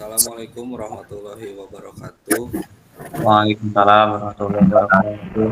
Assalamualaikum warahmatullahi wabarakatuh. Waalaikumsalam warahmatullahi wabarakatuh.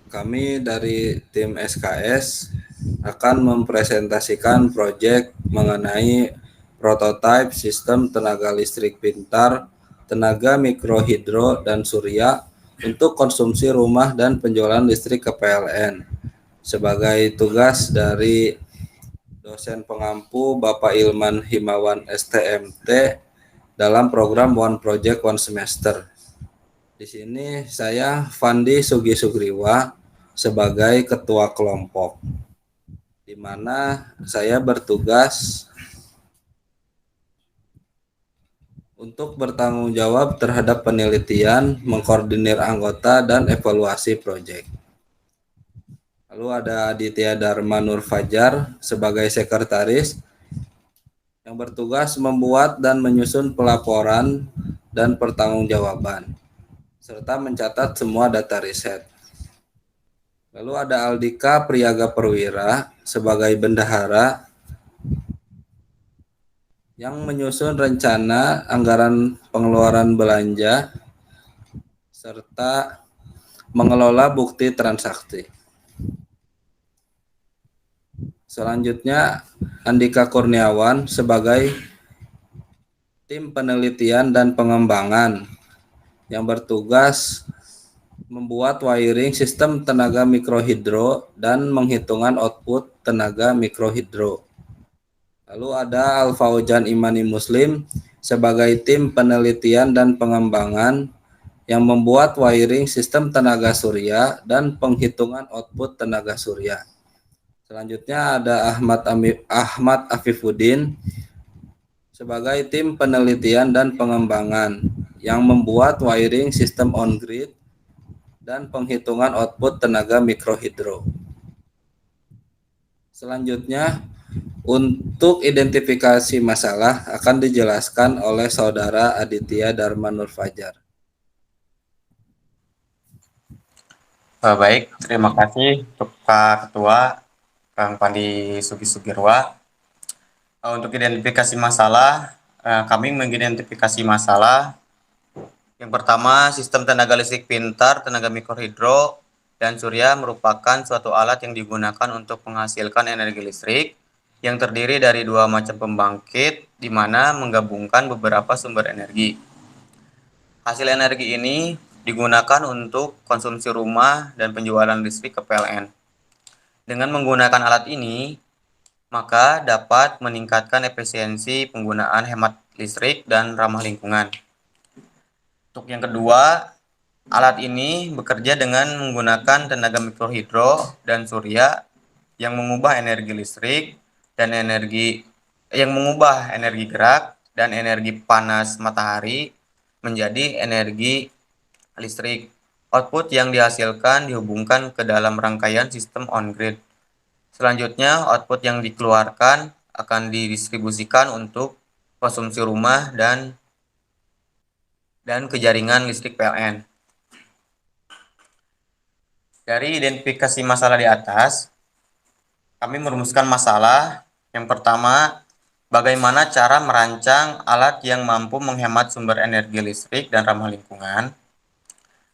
Kami dari tim SKS akan mempresentasikan proyek mengenai prototipe sistem tenaga listrik pintar, tenaga mikrohidro dan surya untuk konsumsi rumah dan penjualan listrik ke PLN. Sebagai tugas dari dosen pengampu Bapak Ilman Himawan STMT dalam program One Project One Semester. Di sini saya Fandi Sugi Sugriwa sebagai ketua kelompok, di mana saya bertugas untuk bertanggung jawab terhadap penelitian, mengkoordinir anggota, dan evaluasi proyek. Lalu ada Aditya Dharma Nur Fajar sebagai sekretaris yang bertugas membuat dan menyusun pelaporan dan pertanggungjawaban, serta mencatat semua data riset. Lalu ada Aldika Priyaga Perwira sebagai bendahara yang menyusun rencana anggaran pengeluaran belanja serta mengelola bukti transaksi. Selanjutnya Andika Kurniawan sebagai tim penelitian dan pengembangan yang bertugas membuat wiring sistem tenaga mikrohidro dan menghitungan output tenaga mikrohidro. Lalu ada Al-Faujan Imani Muslim sebagai tim penelitian dan pengembangan yang membuat wiring sistem tenaga surya dan penghitungan output tenaga surya. Selanjutnya ada Ahmad Afifuddin sebagai tim penelitian dan pengembangan yang membuat wiring sistem on-grid dan penghitungan output tenaga mikrohidro. Selanjutnya, untuk identifikasi masalah akan dijelaskan oleh Saudara Aditya Dharma Nur Fajar. Baik, terima kasih untuk Pak Ketua, Kang Pandi Sugi Sugirwa. Untuk identifikasi masalah, kami mengidentifikasi masalah. Yang pertama, sistem tenaga listrik pintar, tenaga mikrohidro, dan surya merupakan suatu alat yang digunakan untuk menghasilkan energi listrik yang terdiri dari dua macam pembangkit, di mana menggabungkan beberapa sumber energi. Hasil energi ini digunakan untuk konsumsi rumah dan penjualan listrik ke PLN. Dengan menggunakan alat ini, maka dapat meningkatkan efisiensi penggunaan hemat listrik dan ramah lingkungan. Untuk yang kedua, alat ini bekerja dengan menggunakan tenaga mikrohidro dan surya yang mengubah energi listrik dan mengubah energi gerak dan energi panas matahari menjadi energi listrik. Output yang dihasilkan dihubungkan ke dalam rangkaian sistem on-grid. Selanjutnya, output yang dikeluarkan akan didistribusikan untuk konsumsi rumah dan ke jaringan listrik PLN. Dari identifikasi masalah di atas, kami merumuskan masalah. Yang pertama, bagaimana cara merancang alat yang mampu menghemat sumber energi listrik dan ramah lingkungan.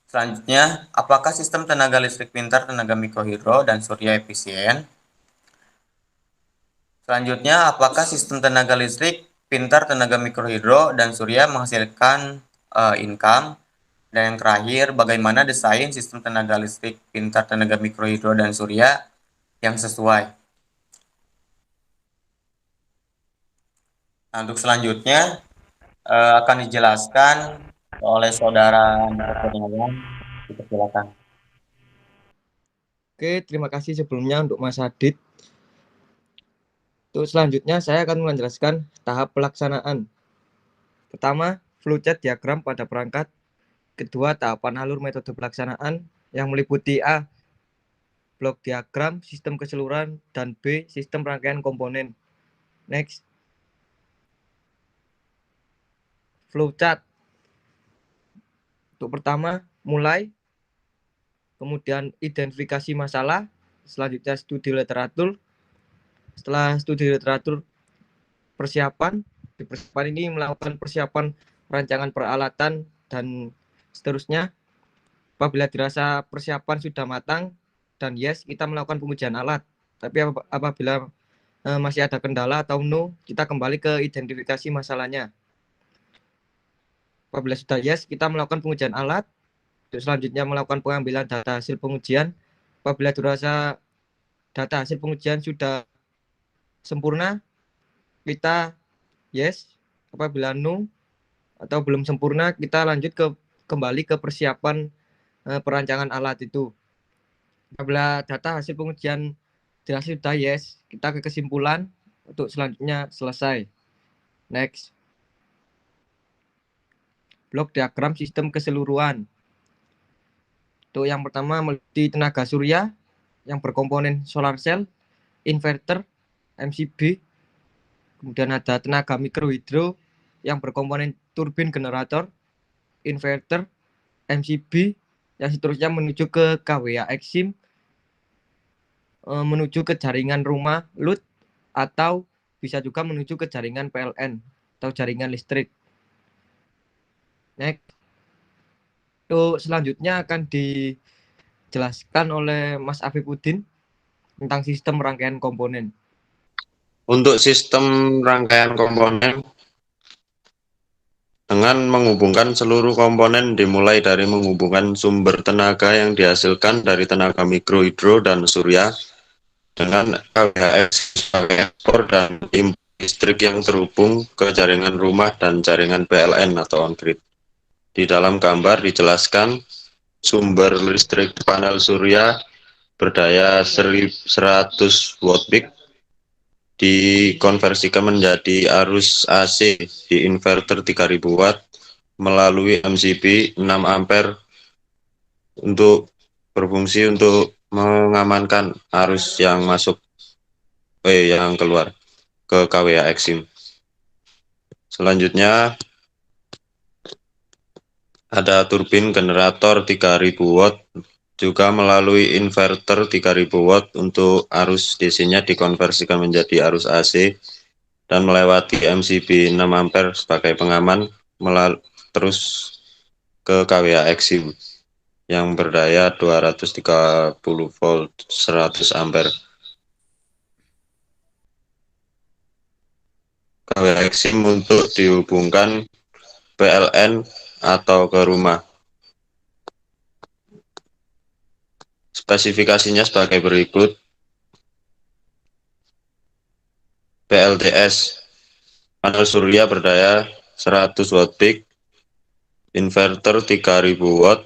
Selanjutnya, apakah sistem tenaga listrik pintar, tenaga mikrohidro, dan surya efisien? Selanjutnya, apakah sistem tenaga listrik pintar, tenaga mikrohidro, dan surya menghasilkan income? Dan yang terakhir, bagaimana desain sistem tenaga listrik pintar, tenaga mikrohidro, dan surya yang sesuai? Nah, untuk selanjutnya akan dijelaskan oleh Saudara Andika Kurniawan. Silakan. Oke, terima kasih sebelumnya untuk Mas Adit. Untuk selanjutnya saya akan menjelaskan tahap pelaksanaan. Pertama, flowchart diagram pada perangkat. Kedua, tahapan alur metode pelaksanaan yang meliputi A, blok diagram sistem keseluruhan, dan B, sistem rangkaian komponen. Next, flowchart. Untuk pertama, mulai, kemudian identifikasi masalah, selanjutnya studi literatur, setelah studi literatur persiapan, Di persiapan ini melakukan persiapan rancangan peralatan dan seterusnya. Apabila dirasa persiapan sudah matang dan yes, kita melakukan pengujian alat. Tapi apabila masih ada kendala atau no, kita kembali ke identifikasi masalahnya. Apabila sudah yes, kita melakukan pengujian alat. Untuk selanjutnya melakukan pengambilan data hasil pengujian. Apabila dirasa data hasil pengujian sudah sempurna, kita yes. Apabila no atau belum sempurna, kita lanjut kembali ke persiapan perancangan alat itu. Apabila data hasil pengujian dirasa sudah yes, kita ke kesimpulan untuk selanjutnya selesai. Next. Blok diagram sistem keseluruhan. Untuk yang pertama meliputi tenaga surya yang berkomponen solar cell, inverter, MCB. Kemudian ada tenaga mikrohidro yang berkomponen turbin generator, inverter, MCB, yang seterusnya menuju ke KWA Exim, menuju ke jaringan rumah load, atau bisa juga menuju ke jaringan PLN atau jaringan listrik. Next. Untuk selanjutnya akan dijelaskan oleh Mas Afifuddin tentang sistem rangkaian komponen. Untuk sistem rangkaian komponen, dengan menghubungkan seluruh komponen dimulai dari menghubungkan sumber tenaga yang dihasilkan dari tenaga mikrohidro dan surya dengan KWH sebagai ekspor dan impor listrik yang terhubung ke jaringan rumah dan jaringan PLN atau on-grid. Di dalam gambar dijelaskan sumber listrik panel surya berdaya 100 watt peak dikonversikan menjadi arus AC di inverter 3000 watt melalui MCB 6 ampere untuk berfungsi untuk mengamankan arus yang masuk yang keluar ke KWA Exim. Selanjutnya ada turbin generator 3000 watt juga melalui inverter 3000 watt untuk arus DC-nya dikonversikan menjadi arus AC dan melewati MCB 6 ampere sebagai pengaman terus ke KWA Exim yang berdaya 230 volt 100 ampere. KWA Exim untuk dihubungkan PLN atau ke rumah. Spesifikasinya sebagai berikut. PLTS, panel surya berdaya 100 watt peak, inverter 3000 watt,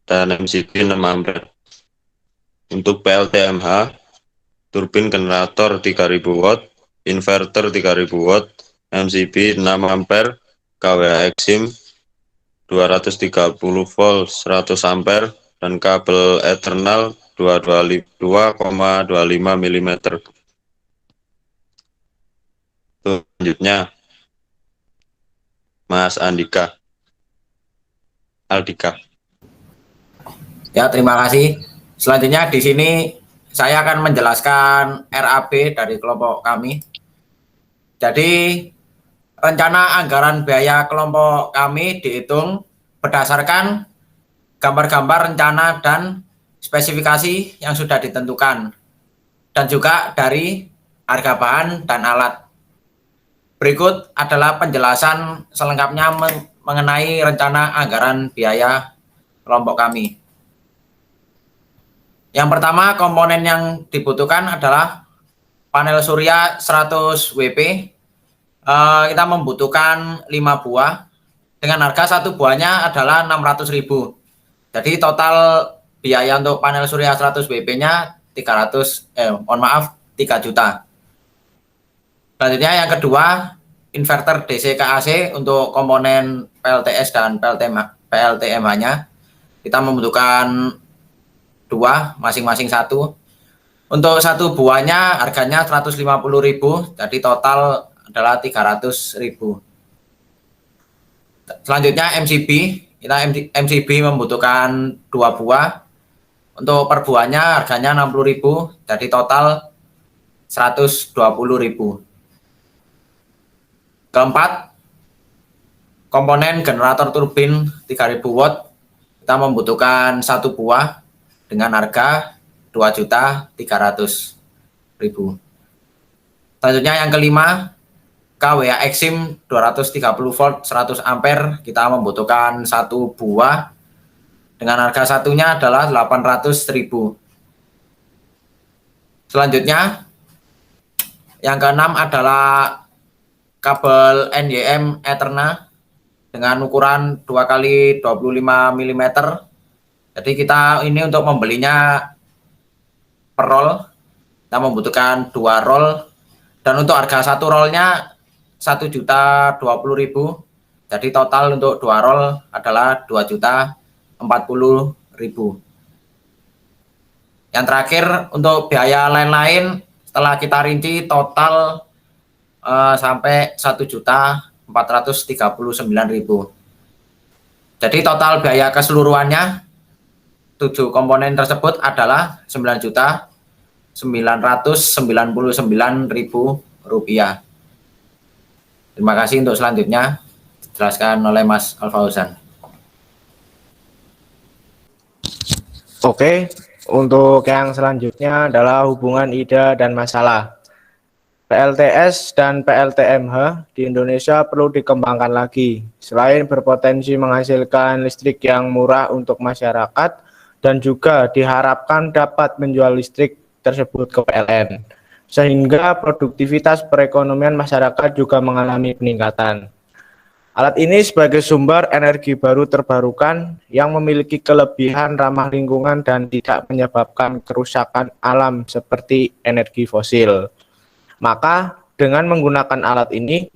dan MCB 6 ampere. Untuk PLTMH, turbin generator 3000 watt, inverter 3000 watt, MCB 6 ampere, KWA Exim 230 volt 100 ampere dan kabel Eternal 2,25 mm. Selanjutnya Mas Aldika. Ya, terima kasih. Selanjutnya di sini saya akan menjelaskan RAB dari kelompok kami. Jadi rencana anggaran biaya kelompok kami dihitung berdasarkan gambar-gambar rencana dan spesifikasi yang sudah ditentukan, dan juga dari harga bahan dan alat. Berikut adalah penjelasan selengkapnya mengenai rencana anggaran biaya kelompok kami. Yang pertama, komponen yang dibutuhkan adalah panel surya 100 WP. Kita membutuhkan 5 buah dengan harga satu buahnya adalah 600.000. Jadi total biaya untuk panel surya 100 WP-nya 3 juta. Selanjutnya yang kedua, inverter DC ke AC untuk komponen PLTS dan PLTMH-nya. Kita membutuhkan 2, masing-masing 1. Untuk satu buahnya harganya 150.000, jadi total adalah 300.000. Selanjutnya MCB, kita MCB membutuhkan 2 buah. Untuk per buahnya harganya 60.000, jadi total 120.000. Keempat, komponen generator turbin 3000 watt kita membutuhkan 1 buah dengan harga 2.300.000. Selanjutnya yang kelima, KWA Exim 230 volt 100 ampere kita membutuhkan 1 buah dengan harga satunya adalah 800.000. Selanjutnya yang keenam adalah kabel NYM Etherna dengan ukuran 2 x 25 mm. Jadi kita ini untuk membelinya per roll kita membutuhkan 2 roll dan untuk harga 1 rollnya 1.020.000. Jadi total untuk 2 roll adalah 2.040.000. Yang terakhir untuk biaya lain-lain setelah kita rinci total sampai 1.439.000. Jadi total biaya keseluruhannya 7 komponen tersebut adalah 9.999.000 rupiah. Terima kasih. Untuk selanjutnya dijelaskan oleh Mas Al-Fauzan. Oke, untuk yang selanjutnya adalah hubungan ida dan masalah. PLTS dan PLTMH di Indonesia perlu dikembangkan lagi. Selain berpotensi menghasilkan listrik yang murah untuk masyarakat dan juga diharapkan dapat menjual listrik tersebut ke PLN, sehingga produktivitas perekonomian masyarakat juga mengalami peningkatan. Alat ini sebagai sumber energi baru terbarukan yang memiliki kelebihan ramah lingkungan dan tidak menyebabkan kerusakan alam seperti energi fosil. Maka dengan menggunakan alat ini,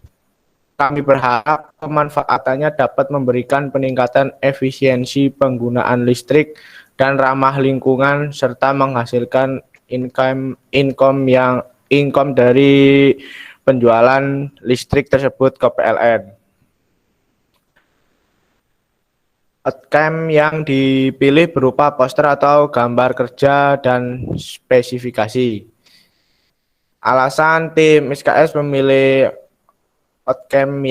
kami berharap pemanfaatannya dapat memberikan peningkatan efisiensi penggunaan listrik dan ramah lingkungan serta menghasilkan income dari penjualan listrik tersebut ke PLN. Outcome yang dipilih berupa poster atau gambar kerja dan spesifikasi. Alasan tim SKS memilih outcome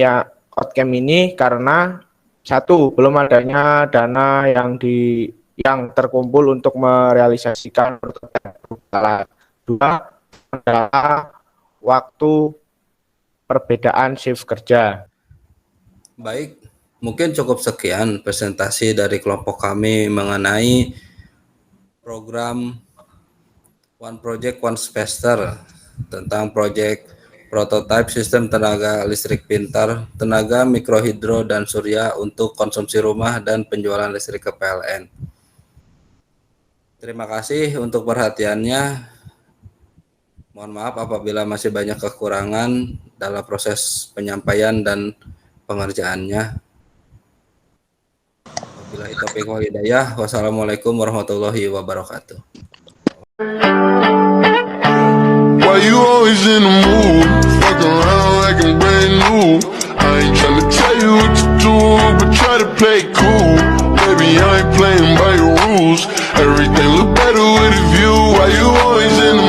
ini karena 1. Belum adanya dana yang terkumpul untuk merealisasikan prototipe. 2. Adalah waktu perbedaan shift kerja. Baik, mungkin cukup sekian presentasi dari kelompok kami mengenai program One Project One Semester tentang proyek prototipe sistem tenaga listrik pintar, tenaga mikrohidro dan surya untuk konsumsi rumah dan penjualan listrik ke PLN. Terima kasih untuk perhatiannya. Mohon maaf apabila masih banyak kekurangan dalam proses penyampaian dan pengerjaannya. Wabillahi taufiq wal hidayah. Wassalamualaikum warahmatullahi wabarakatuh. Why you always in the mood? Fuck around like I'm brand new. I ain't tryna tell you what to do, but try to play cool. Baby, I ain't playing by your rules. Everything look better with a view. Why you always in the